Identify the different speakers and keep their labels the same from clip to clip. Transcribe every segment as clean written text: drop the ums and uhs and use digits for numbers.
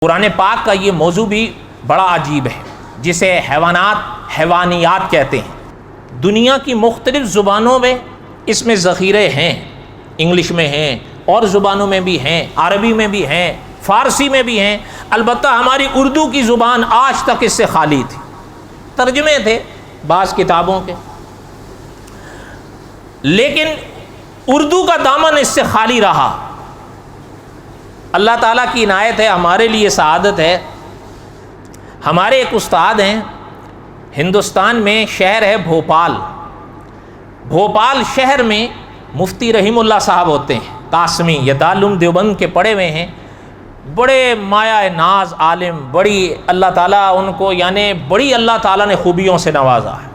Speaker 1: قرآن پاک کا یہ موضوع بھی بڑا عجیب ہے، جسے حیوانیات کہتے ہیں۔ دنیا کی مختلف زبانوں میں اس میں ذخیرے ہیں، انگلش میں ہیں اور زبانوں میں بھی ہیں، عربی میں بھی ہیں، فارسی میں بھی ہیں۔ البتہ ہماری اردو کی زبان آج تک اس سے خالی تھی۔ ترجمے تھے بعض کتابوں کے، لیکن اردو کا دامن اس سے خالی رہا۔ اللہ تعالیٰ کی عنایت ہے، ہمارے لیے سعادت ہے۔ ہمارے ایک استاد ہیں، ہندوستان میں شہر ہے بھوپال۔ بھوپال شہر میں مفتی رحیم اللہ صاحب ہوتے ہیں، قاسمی، یہ دارالعلوم دیوبند کے پڑھے ہوئے ہیں، بڑے مایا ناز عالم، بڑی اللہ تعالیٰ ان کو بڑی اللہ تعالیٰ نے خوبیوں سے نوازا ہے۔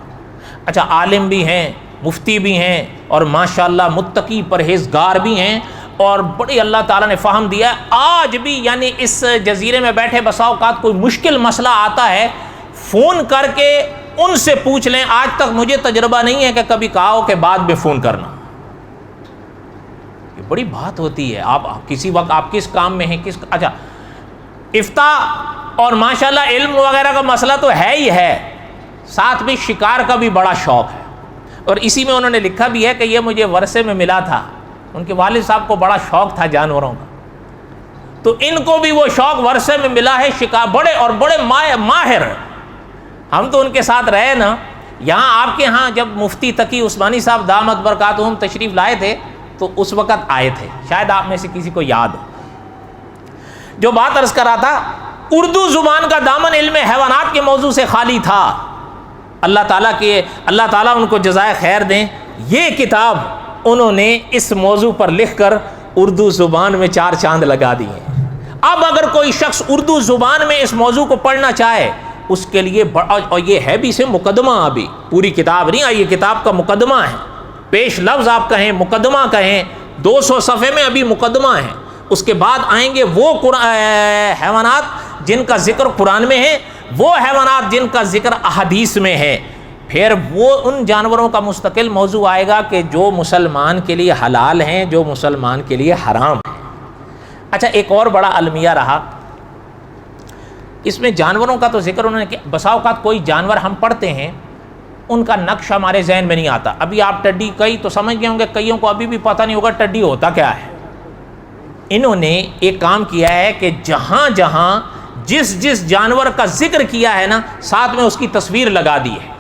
Speaker 1: اچھا، عالم بھی ہیں، مفتی بھی ہیں، اور ماشاءاللہ متقی پرہیزگار بھی ہیں، اور بڑی اللہ تعالیٰ نے فہم دیا ہے۔ آج بھی اس جزیرے میں بیٹھے بسا اوقات کوئی مشکل مسئلہ آتا ہے، فون کر کے ان سے پوچھ لیں۔ آج تک مجھے تجربہ نہیں ہے کہ کبھی کہا ہو کہ بعد میں فون کرنا۔ یہ بڑی بات ہوتی ہے، آپ کسی وقت آپ کس کام میں ہیں، اچھا افتاء اور ماشاءاللہ علم وغیرہ کا مسئلہ تو ہے ہی ہے، ساتھ میں شکار کا بھی بڑا شوق ہے، اور اسی میں انہوں نے لکھا بھی ہے کہ یہ مجھے ورثے میں ملا تھا۔ ان کے والد صاحب کو بڑا شوق تھا جانوروں کا، تو ان کو بھی وہ شوق ورثے میں ملا ہے، شکار بڑے ماہر۔ ہم تو ان کے ساتھ رہے نا، یہاں آپ کے ہاں جب مفتی تقی عثمانی صاحب دامت برکاتہم تشریف لائے تھے تو اس وقت آئے تھے، شاید آپ میں سے کسی کو یاد ہو۔ جو بات عرض کر رہا تھا، اردو زبان کا دامن علم حیوانات کے موضوع سے خالی تھا۔ اللہ تعالیٰ ان کو جزائے خیر دیں، یہ کتاب انہوں نے اس موضوع پر لکھ کر اردو زبان میں 4 چاند لگا دیے۔ اب اگر کوئی شخص اردو زبان میں اس موضوع کو پڑھنا چاہے، اس کے لیے اور یہ ہے بھی سے مقدمہ، ابھی پوری کتاب نہیں آئی، یہ کتاب کا مقدمہ ہے، پیش لفظ آپ کہیں، مقدمہ کہیں، 200 صفحے میں ابھی مقدمہ ہے۔ اس کے بعد آئیں گے وہ حیوانات جن کا ذکر قرآن میں ہے، وہ حیوانات جن کا ذکر احادیث میں ہے، پھر وہ ان جانوروں کا مستقل موضوع آئے گا کہ جو مسلمان کے لیے حلال ہیں، جو مسلمان کے لیے حرام ہیں۔ اچھا، ایک اور بڑا المیہ رہا اس میں، جانوروں کا تو ذکر انہوں نے کیا۔ بسا اوقات کوئی جانور ہم پڑھتے ہیں، ان کا نقش ہمارے ذہن میں نہیں آتا۔ ابھی آپ ٹڈی کئی تو سمجھ گئے ہوں گے، کئیوں کو ابھی بھی پتہ نہیں ہوگا ٹڈی ہوتا کیا ہے۔ انہوں نے ایک کام کیا ہے کہ جہاں جہاں جس جانور کا ذکر کیا ہے نا، ساتھ میں اس کی تصویر لگا دی ہے،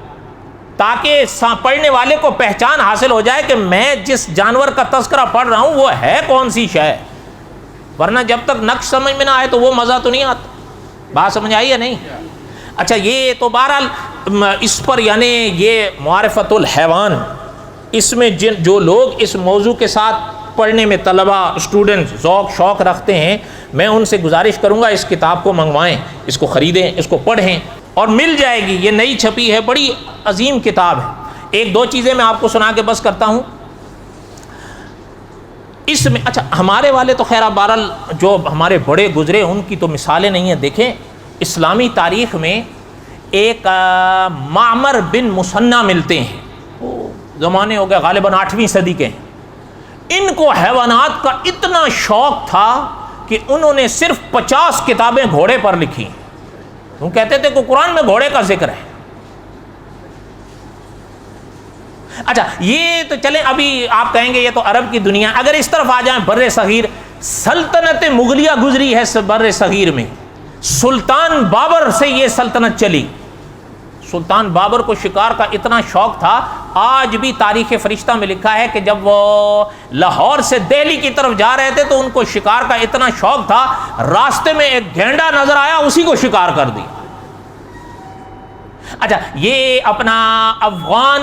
Speaker 1: تاکہ پڑھنے والے کو پہچان حاصل ہو جائے کہ میں جس جانور کا تذکرہ پڑھ رہا ہوں وہ ہے کون سی شے۔ ورنہ جب تک نقش سمجھ میں نہ آئے تو وہ مزہ تو نہیں آتا۔ بات سمجھ آئی ہے نہیں؟ اچھا، یہ تو بہرحال اس پر یہ معرفت الحیوان، اس میں جو لوگ اس موضوع کے ساتھ پڑھنے میں طلبہ، اسٹوڈنٹس شوق رکھتے ہیں، میں ان سے گزارش کروں گا اس کتاب کو منگوائیں، اس کو خریدیں، اس کو پڑھیں، اور مل جائے گی۔ یہ نئی چھپی ہے، بڑی عظیم کتاب ہے۔ 1-2 چیزیں میں آپ کو سنا کے بس کرتا ہوں اس میں۔ اچھا، ہمارے والے تو خیر بہرحال جو ہمارے بڑے گزرے ان کی تو مثالیں نہیں ہیں۔ دیکھیں، اسلامی تاریخ میں ایک معمر بن مثنیٰ ملتے ہیں، وہ زمانے ہو گئے غالباً 8ویں صدی کے ہیں۔ ان کو حیوانات کا اتنا شوق تھا کہ انہوں نے صرف 50 کتابیں گھوڑے پر لکھی۔ وہ کہتے تھے کہ قرآن میں گھوڑے کا ذکر ہے۔ اچھا، یہ تو چلیں، ابھی آپ کہیں گے یہ تو عرب کی دنیا۔ اگر اس طرف آ جائیں، بر صغیر، سلطنت مغلیہ گزری ہے بر صغیر میں، سلطان بابر سے یہ سلطنت چلی۔ سلطان بابر کو شکار کا اتنا شوق تھا، آج بھی تاریخ فرشتہ میں لکھا ہے کہ جب وہ لاہور سے دہلی کی طرف جا رہے تھے تو ان کو شکار کا اتنا شوق تھا، راستے میں ایک گینڈا نظر آیا، اسی کو شکار کر دیا۔ اچھا، یہ اپنا افغان،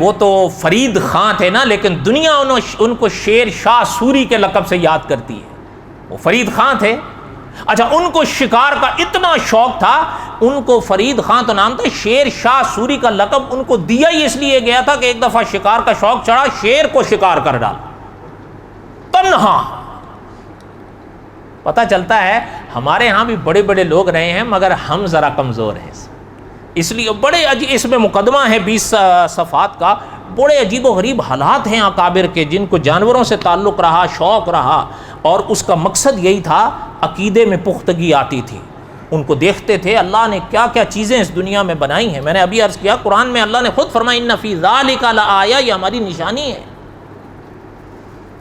Speaker 1: وہ تو فرید خان تھے نا، لیکن دنیا ان کو شیر شاہ سوری کے لقب سے یاد کرتی ہے، وہ فرید خان تھے۔ اچھا، ان کو شکار کا اتنا شوق تھا، ان کو فرید خان تو نام تھا، شیر شاہ سوری کا لقب ان کو دیا ہی اس لیے گیا تھا کہ ایک دفعہ شکار کا شوق چڑھا، شیر کو شکار کر ڈالا تنہا۔ پتہ چلتا ہے ہمارے ہاں بھی بڑے بڑے لوگ رہے ہیں، مگر ہم ذرا کمزور ہیں، اس لیے بڑے اس میں مقدمہ ہے 20 صفحات کا، بڑے عجیب و غریب حالات ہیں اکابر کے جن کو جانوروں سے تعلق رہا، شوق رہا، اور اس کا مقصد یہی تھا عقیدے میں پختگی آتی تھی. ان کو دیکھتے تھے اللہ نے کیا کیا چیزیں اس دنیا میں بنائی ہیں. میں نے ابھی عرض کیا قرآن میں اللہ نے خود فرمایا ان فی ذالک لآیہ، یہ ہماری نشانی ہے.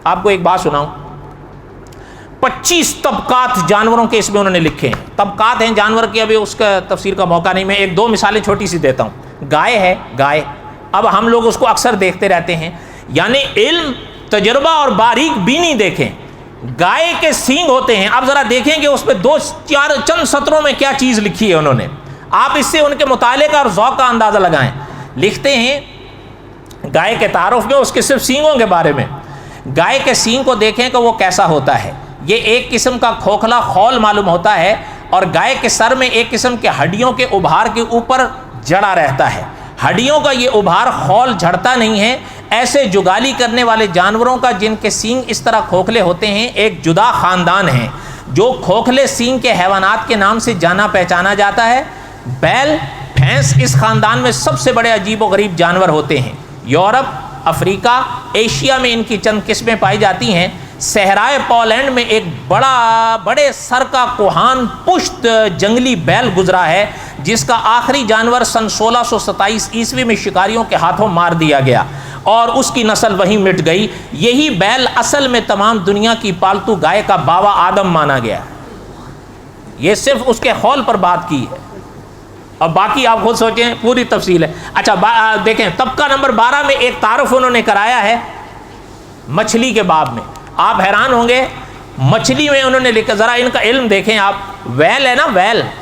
Speaker 1: آپ کو ایک بات سناؤں، 25 طبقات جانوروں کے اس میں انہوں نے لکھے ہیں. طبقات ہیں جانور کی، ابھی اس کا تفسیر کا موقع نہیں. میں ایک دو مثالیں چھوٹی سی دیتا ہوں. گائے ہے، گائے، اب ہم لوگ اس کو اکثر دیکھتے رہتے ہیں، یعنی علم، تجربہ اور باریک بینی دیکھیں. گائے کے سینگ ہوتے ہیں، اب ذرا دیکھیں کہ اس پہ چند سطروں میں کیا چیز لکھی ہے انہوں نے. آپ اس سے ان کے مطالعے کا اور ذوق کا اندازہ لگائیں. لکھتے ہیں گائے کے تعارف میں اس کے صرف سینگوں کے بارے میں، گائے کے سینگ کو دیکھیں کہ وہ کیسا ہوتا ہے. یہ ایک قسم کا کھوکھلا خول معلوم ہوتا ہے، اور گائے کے سر میں ایک قسم کے ہڈیوں کے ابھار کے اوپر جڑا رہتا ہے. ہڈیوں کا یہ ابھار خول جھڑتا نہیں ہے. ایسے جگالی کرنے والے جانوروں کا جن کے سینگ اس طرح کھوکھلے ہوتے ہیں ایک جدا خاندان ہے جو کھوکھلے سینگ کے حیوانات کے نام سے جانا پہچانا جاتا ہے. بیل، بھینس اس خاندان میں سب سے بڑے عجیب و غریب جانور ہوتے ہیں. یورپ، افریقہ، ایشیا میں ان کی چند قسمیں پائی جاتی ہیں. صحرائے پولینڈ میں ایک بڑے سر کا کوہان پشت جنگلی بیل گزرا ہے جس کا آخری جانور سن 1627 عیسوی میں شکاریوں کے ہاتھوں مار دیا گیا اور اس کی نسل وہیں مٹ گئی. یہی بیل اصل میں تمام دنیا کی پالتو گائے کا باوا آدم مانا گیا. یہ صرف اس کے خول پر بات کی ہے، اب باقی آپ خود سوچیں، پوری تفصیل ہے. اچھا دیکھیں طبقہ نمبر 12 میں ایک تعارف انہوں نے کرایا ہے مچھلی کے باب میں. آپ حیران ہوں گے، مچھلی میں انہوں نے لکھا، ذرا ان کا علم دیکھیں آپ. ویل ہے نا،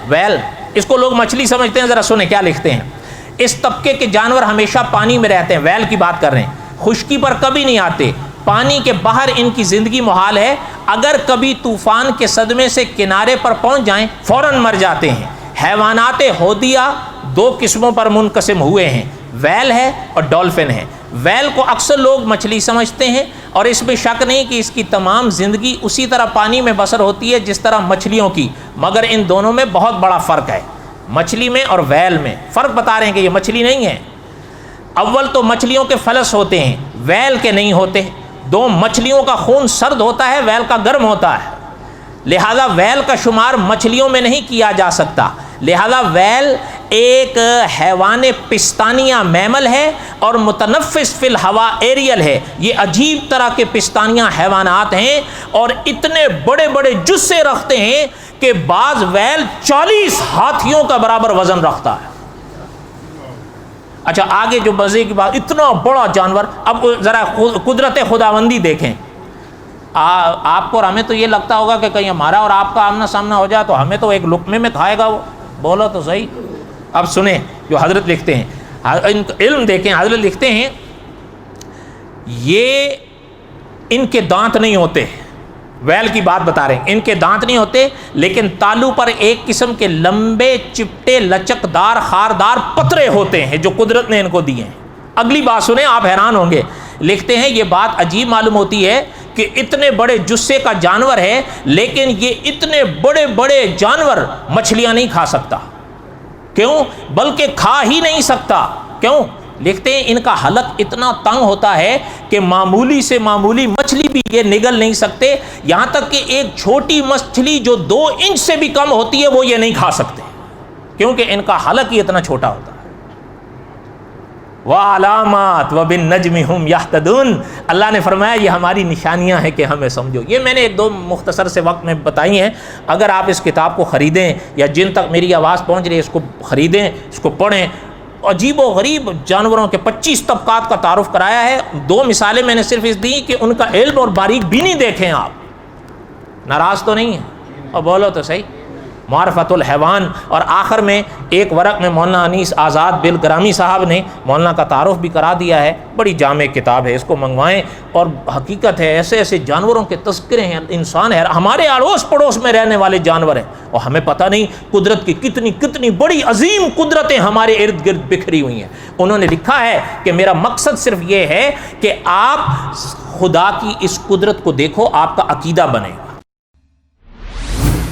Speaker 1: ویل، اس کو لوگ مچھلی سمجھتے ہیں. ذرا سنیں کیا لکھتے ہیں. اس طبقے کے جانور ہمیشہ پانی میں رہتے ہیں، ویل کی بات کر رہے ہیں، خشکی پر کبھی نہیں آتے. پانی کے باہر ان کی زندگی محال ہے. اگر کبھی طوفان کے صدمے سے کنارے پر پہنچ جائیں فوراً مر جاتے ہیں. حیوانات ہودیہ 2 قسموں پر منقسم ہوئے ہیں، ویل ہے اور ڈولفن ہے. ویل کو اکثر لوگ مچھلی سمجھتے ہیں اور اس میں شک نہیں کہ اس کی تمام زندگی اسی طرح پانی میں بسر ہوتی ہے جس طرح مچھلیوں کی، مگر ان دونوں میں بہت بڑا فرق ہے. مچھلی میں اور ویل میں فرق بتا رہے ہیں کہ یہ مچھلی نہیں ہے. اول تو مچھلیوں کے فلس ہوتے ہیں، ویل کے نہیں ہوتے. مچھلیوں کا خون سرد ہوتا ہے، ویل کا گرم ہوتا ہے، لہذا ویل کا شمار مچھلیوں میں نہیں کیا جا سکتا. لہذا ویل ایک حیوان پستانیہ میمل ہے اور متنفس فی الہوا ایریل ہے. یہ عجیب طرح کے پستانیہ حیوانات ہیں اور اتنے بڑے بڑے جثے رکھتے ہیں کہ بعض ویل 40 ہاتھیوں کا برابر وزن رکھتا ہے. اچھا آگے جو مزے کی بات، اتنا بڑا جانور. اب ذرا قدرت خداوندی دیکھیں. آپ کو اور ہمیں تو یہ لگتا ہوگا کہ کہیں ہمارا اور آپ کا آمنا سامنا ہو جائے تو ہمیں تو ایک لقمے میں کھائے گا وہ. بولو تو صحیح. اب سنیں جو حضرت لکھتے ہیں، علم دیکھیں. حضرت لکھتے ہیں یہ ان کے دانت نہیں ہوتے، ویل کی بات بتا رہے ہیں، ان کے دانت نہیں ہوتے لیکن تالو پر ایک قسم کے لمبے چپٹے لچکدار خاردار پترے ہوتے ہیں جو قدرت نے ان کو دیے ہیں. اگلی بات سنیں، آپ حیران ہوں گے. لکھتے ہیں یہ بات عجیب معلوم ہوتی ہے کہ اتنے بڑے جثے کا جانور ہے لیکن یہ اتنے بڑے بڑے جانور مچھلیاں نہیں کھا سکتا. کیوں؟ بلکہ کھا ہی نہیں سکتا. کیوں؟ لکھتے ہیں ان کا حلق اتنا تنگ ہوتا ہے کہ معمولی سے معمولی مچھلی بھی یہ نگل نہیں سکتے. یہاں تک کہ ایک چھوٹی مچھلی جو 2 انچ سے بھی کم ہوتی ہے وہ یہ نہیں کھا سکتے کیونکہ ان کا حلق ہی اتنا چھوٹا ہوتا ہے. وَعَلَامَاتٍ وَبِالنَّجْمِ هُمْ يَهْتَدُونَ. اللہ نے فرمایا یہ ہماری نشانیاں ہیں کہ ہمیں سمجھو. یہ میں نے 1-2 مختصر سے وقت میں بتائی ہیں. اگر آپ اس کتاب کو خریدیں یا جن تک میری آواز پہنچ رہی ہے اس کو خریدیں، اس کو پڑھیں. عجیب و غریب جانوروں کے 25 طبقات کا تعارف کرایا ہے. 2 مثالیں میں نے صرف اس دی کہ ان کا علم اور باریک بینی دیکھیں. آپ ناراض تو نہیں ہیں؟ اور بولو تو صحیح. معرفت الحیوان. اور آخر میں ایک ورق میں مولانا انیس آزاد بالگرامی صاحب نے مولانا کا تعارف بھی کرا دیا ہے. بڑی جامع کتاب ہے، اس کو منگوائیں. اور حقیقت ہے ایسے ایسے جانوروں کے تذکرے ہیں. انسان ہے، ہمارے اڑوس پڑوس میں رہنے والے جانور ہیں اور ہمیں پتہ نہیں قدرت کی کتنی بڑی عظیم قدرتیں ہمارے ارد گرد بکھری ہوئی ہیں. انہوں نے لکھا ہے کہ میرا مقصد صرف یہ ہے کہ آپ خدا کی اس قدرت کو دیکھو، آپ کا عقیدہ بنے.